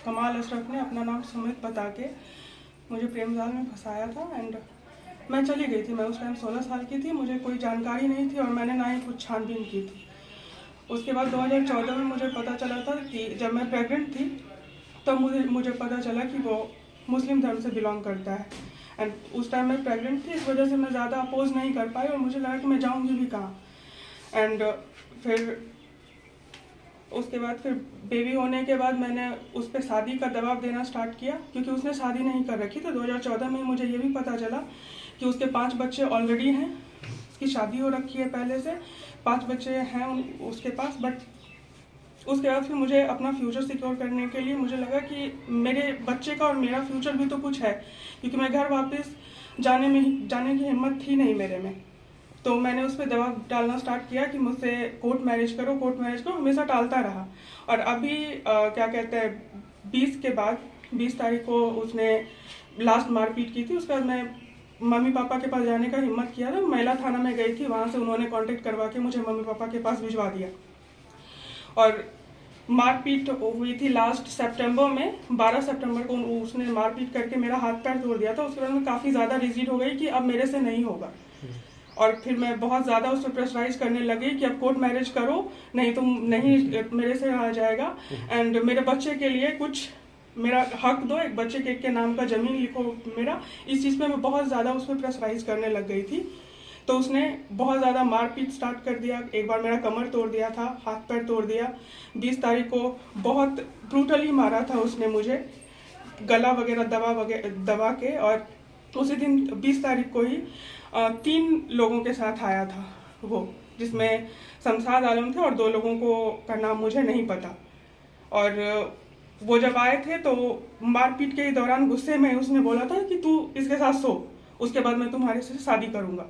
कमाल अशरफ ने अपना नाम सुमित बता के मुझे प्रेम जाल में फंसाया था। एंड मैं चली गई थी। मैं उस टाइम 16 साल की थी, मुझे कोई जानकारी नहीं थी और मैंने ना ही कुछ छानबीन की थी। उसके बाद 2014 में मुझे पता चला था कि जब मैं प्रेग्नेंट थी तब मुझे पता चला कि वो मुस्लिम धर्म से बिलोंग करता है। एंड उस टाइम मैं प्रेग्नेंट थी, इस वजह से मैं ज़्यादा अपोज नहीं कर पाई और मुझे लगा कि मैं जाऊँगी भी कहाँ। एंड फिर उसके बाद फिर बेबी होने के बाद मैंने उस पर शादी का दबाव देना स्टार्ट किया, क्योंकि उसने शादी नहीं कर रखी। तो 2014 में मुझे ये भी पता चला कि उसके 5 बच्चे ऑलरेडी हैं, उसकी शादी हो रखी है पहले से, 5 बच्चे हैं उसके पास। बट उसके बाद फिर मुझे अपना फ्यूचर सिक्योर करने के लिए मुझे लगा कि मेरे बच्चे का और मेरा फ्यूचर भी तो कुछ है, क्योंकि मैं घर वापस जाने की हिम्मत थी नहीं मेरे में। तो मैंने उस पर दबाव डालना स्टार्ट किया कि मुझसे कोर्ट मैरिज करो, हमेशा टालता रहा। और अभी क्या कहते हैं 20 तारीख को उसने लास्ट मारपीट की थी। उसके बाद मैं मम्मी पापा के पास जाने का हिम्मत किया था, महिला थाना में गई थी, वहाँ से उन्होंने कांटेक्ट करवा के मुझे मम्मी पापा के पास भिजवा दिया। और मारपीट हुई थी लास्ट सितंबर में, 12 सितंबर को उसने मारपीट करके मेरा हाथ पैर तोड़ दिया था। उसके बाद मैं काफ़ी ज़्यादा रिजिड हो गई कि अब मेरे से नहीं होगा। और फिर मैं बहुत ज़्यादा उस पर प्रेशराइज करने लगी कि अब कोर्ट मैरिज करो, नहीं तो नहीं मेरे से आ जाएगा। एंड मेरे बच्चे के लिए कुछ मेरा हक दो, एक बच्चे के नाम का ज़मीन लिखो मेरा। इस चीज़ पे मैं बहुत ज़्यादा उस पर प्रेशराइज करने लग गई थी। तो उसने बहुत ज़्यादा मारपीट स्टार्ट कर दिया। एक बार मेरा कमर तोड़ दिया था, हाथ पैर तोड़ दिया। 20 तारीख को बहुत ब्रूटली मारा था उसने मुझे, गला वगैरह दबा के। और उसी दिन 20 तारीख को ही 3 लोगों के साथ आया था वो, जिसमें शमशाद आलम थे और 2 लोगों को का नाम मुझे नहीं पता। और वो जब आए थे तो मारपीट के दौरान गुस्से में उसने बोला था कि तू इसके साथ सो, उसके बाद मैं तुम्हारे से शादी करूँगा।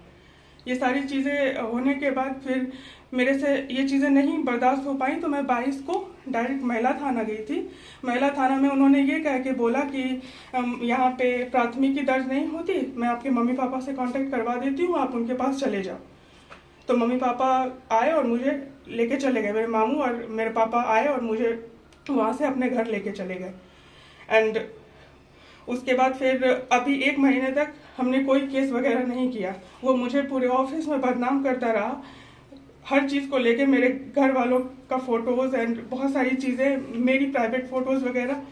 ये सारी चीज़ें होने के बाद फिर मेरे से ये चीज़ें नहीं बर्दाश्त हो पाई, तो मैं 22 को डायरेक्ट महिला थाना गई थी। महिला थाना में उन्होंने ये कह के बोला कि यहाँ पे प्राथमिकी दर्ज नहीं होती, मैं आपके मम्मी पापा से कांटेक्ट करवा देती हूँ, आप उनके पास चले जाओ। तो मम्मी पापा आए और मुझे लेके चले गए, मेरे मामू और मेरे पापा आए और मुझे वहाँ से अपने घर लेके चले गए। एंड उसके बाद फिर अभी 1 महीने तक हमने कोई केस वगैरह नहीं किया। वो मुझे पूरे ऑफिस में बदनाम करता रहा, हर चीज़ को लेके मेरे घर वालों का फ़ोटोज़ एंड बहुत सारी चीज़ें, मेरी प्राइवेट फ़ोटोज़ वगैरह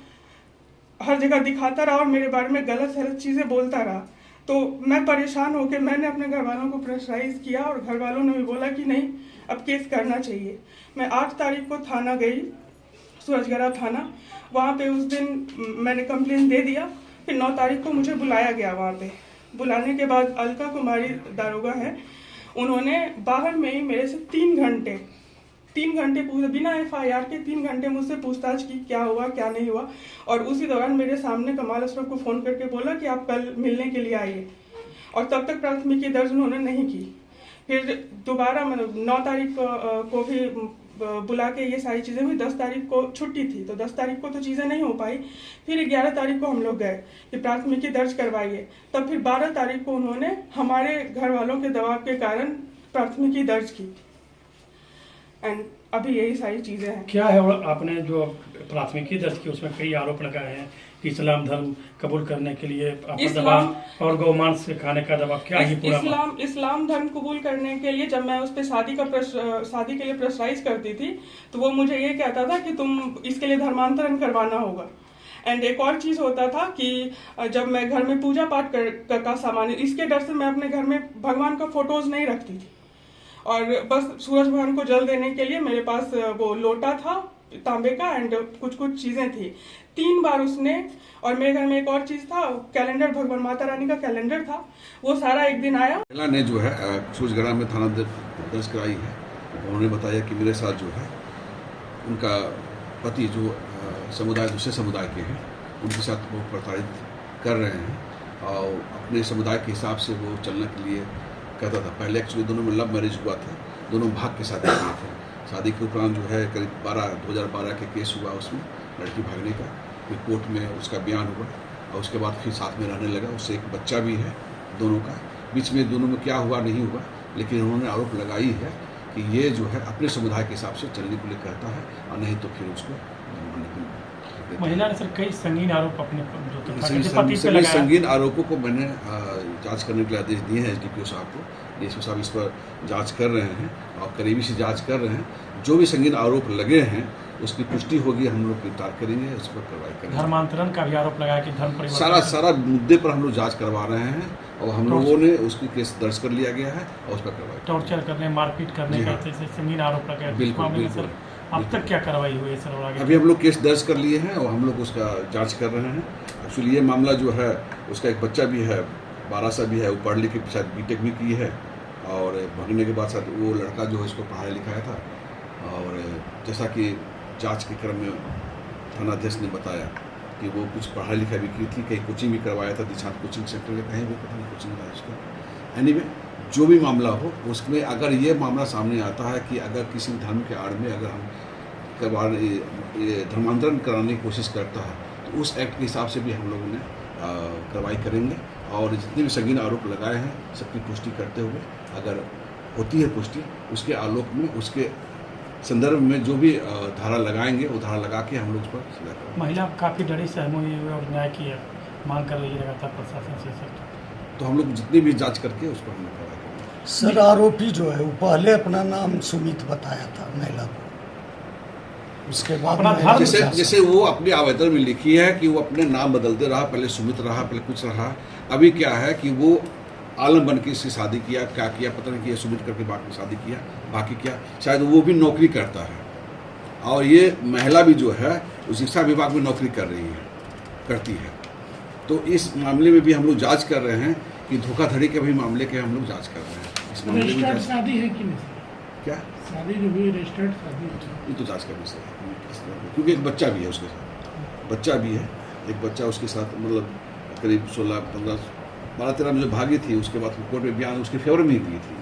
हर जगह दिखाता रहा और मेरे बारे में गलत चीज़ें बोलता रहा। तो मैं परेशान होकर मैंने अपने घर वालों को प्रेशराइज़ किया और घर वालों ने भी बोला कि नहीं, अब केस करना चाहिए। मैं 8 तारीख को थाना गई, सूरजगढ़ थाना। वहाँ पे उस दिन मैंने कंप्लेंट दे दिया। फिर 9 तारीख को मुझे बुलाया गया। वहाँ पे बुलाने के बाद अलका कुमारी दारोगा है, उन्होंने बाहर में ही मेरे से 3 घंटे पूछे, बिना FIR के 3 घंटे मुझसे पूछताछ की, क्या हुआ क्या नहीं हुआ। और उसी दौरान मेरे सामने कमाल अशरफ को फ़ोन करके बोला कि आप कल मिलने के लिए आइए। और तब तक प्राथमिकी दर्ज उन्होंने नहीं की। फिर दोबारा 9 तारीख को भी बुला के ये सारी चीज़ें हुई। 10 तारीख को छुट्टी थी, तो 10 तारीख को तो चीज़ें नहीं हो पाई। फिर 11 तारीख को हम लोग गए कि प्राथमिकी दर्ज करवाइए। तब फिर 12 तारीख को उन्होंने हमारे घर वालों के दबाव के कारण प्राथमिकी दर्ज की। एंड अभी यही सारी चीज़ें हैं। क्या है, और आपने जो प्राथमिकी दर्ज की उसमें कई आरोप लगाए हैं कि इस्लाम धर्म कबूल करने के लिए आपका दबाव और गौमांस खाने का दबाव, क्या है पूरा? इस्लाम धर्म कबूल करने के लिए जब मैं उस पर शादी के लिए प्रेशराइज करती थी, तो वो मुझे ये कहता था कि तुम इसके लिए धर्मांतरण करवाना होगा। एंड एक और चीज़ होता था कि जब मैं घर में पूजा पाठ का सामान, इसके डर से मैं अपने घर में भगवान का फोटोज नहीं रखती थी। और बस सूरज भगवान को जल देने के लिए मेरे पास वो लोटा था तांबे का एंड कुछ चीज़ें थी। 3 बार उसने, और मेरे घर में एक और चीज़ था, कैलेंडर, भगवान माता रानी का कैलेंडर था, वो सारा एक दिन आया। महिला ने जो है सूरजगढ़ में थाना दर्ज कराई है। उन्होंने बताया कि मेरे साथ जो है उनका पति जो दूसरे समुदाय के हैं, उनके साथ वो प्रताड़ित कर रहे हैं और अपने समुदाय के हिसाब से वो चलने के लिए कहता था। पहले एक्चुअली दोनों में लव मैरिज हुआ था, दोनों भाग के साथ किए थे। शादी के उपरांत जो है करीब 2012 के केस हुआ उसमें लड़की भागने का, फिर कोर्ट में उसका बयान हुआ और उसके बाद फिर साथ में रहने लगा। उससे एक बच्चा भी है दोनों का। बीच में दोनों में क्या हुआ नहीं हुआ, लेकिन उन्होंने आरोप लगाई है कि ये जो है अपने समुदाय के हिसाब से चलने के लिए कहता है और नहीं तो फिर उसको महिला ने सर कई संगीन आरोप अपने जो सभी पति पे सभी लगाया। संगीन आरोपों को मैंने जांच करने के लिए आदेश दिए हैं एसडीपीओ साहब को। डीएसपी साहब इस पर जांच कर रहे हैं और करीबी से जांच कर रहे हैं। जो भी संगीन आरोप लगे हैं उसकी पुष्टि होगी, हम लोग गिरफ्तार करेंगे, उस पर कार्रवाई करेंगे। धर्मांतरण का भी आरोप लगाया कि धर्म परिवर्तन सारा मुद्दे पर हम लोग जांच करवा रहे हैं और हम लोगों ने उसकी केस दर्ज कर लिया गया है और उस पर कार्रवाई। टॉर्चर करने, मारपीट करने जी का हाँ। जैसे संगीन आरोप लगाया। बिल्कुल, मामले में बिल्कुल, सर अब तक क्या कार्रवाई हुई है सर? और आगे अभी हम लोग केस दर्ज कर लिए हैं और हम लोग उसका जांच कर रहे हैं। एक्चुअली ये मामला जो है उसका एक बच्चा भी है, 12 साल भी है, वो पढ़ लिख के शायद बीटेक भी की है और भागने के बाद साथ वो लड़का जो है इसको पढ़ाया लिखाया था। और जैसा कि जांच के क्रम में थानाध्यक्ष ने बताया कि वो कुछ पढ़ाई लिखाई भी की थी, कहीं कोचिंग भी करवाया था, दिशांत कोचिंग सेंटर में, कहीं भी पता नहीं कोचिंग था उसका। एनीवे जो भी मामला हो उसमें अगर ये मामला सामने आता है कि अगर किसी धर्म के आड़ में अगर हम धर्मांतरण कराने की कोशिश करता है तो उस एक्ट के हिसाब से भी हम लोगों ने कार्रवाई करेंगे और जितने भी संगीन आरोप लगाए हैं सबकी पुष्टि करते हुए अगर होती है पुष्टि उसके आलोक में उसके संदर्भ में जो भी धारा लगाएंगे वो धारा लगा के हम लोग उस पर सजा करेंगे। महिला काफ़ी डरी सहमी हुई और न्याय की मांग कर रही है लगातार प्रशासन से सर। तो हम लोग जितनी भी जांच करके उस पर हम लोग कार्रवाई करेंगे। सर आरोपी जो है वो पहले अपना नाम सुमित बताया था महिला को, उसके बाद अपना महिला धर्म के जैसे वो अपने आवेदन में लिखी है कि वो अपने नाम बदलते रहा, पहले सुमित रहा, पहले कुछ रहा। अभी क्या है कि वो आलम बन के इससे शादी किया, क्या किया पता नहीं, कि सुमित करके बाकी शादी किया, बाकी क्या शायद वो भी नौकरी करता है और ये महिला भी जो है वो शिक्षा विभाग में नौकरी करती है। तो इस मामले में भी हम लोग जांच कर रहे हैं कि धोखाधड़ी के भी मामले के हम लोग जांच कर रहे हैं। इस मामले में रजिस्टर्ड जांच- शादी है कि नहीं? क्या शादी जो हुई रजिस्टर्ड शादी है। ये तो जांच का विषय है, क्योंकि एक बच्चा भी है उसके साथ, बच्चा भी है, एक बच्चा उसके साथ, मतलब करीब 16, 15, 12, 13 में जो भागी थी उसके बाद कोर्ट में बयान उसके फेवर में ही दी थी,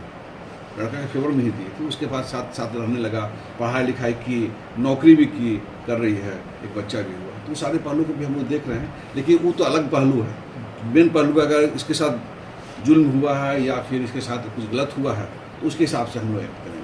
लड़का के फेवर में ही दी थी। उसके बाद साथ साथ रहने लगा, पढ़ाई लिखाई की, नौकरी भी की, कर रही है, एक बच्चा भी हुआ। तो सारे पहलू को भी हम लोग देख रहे हैं, लेकिन वो तो अलग पहलू है। मेन पहलू अगर इसके साथ जुल्म हुआ है या फिर इसके साथ कुछ गलत हुआ है तो उसके हिसाब से हम लोग एक्ट करेंगे।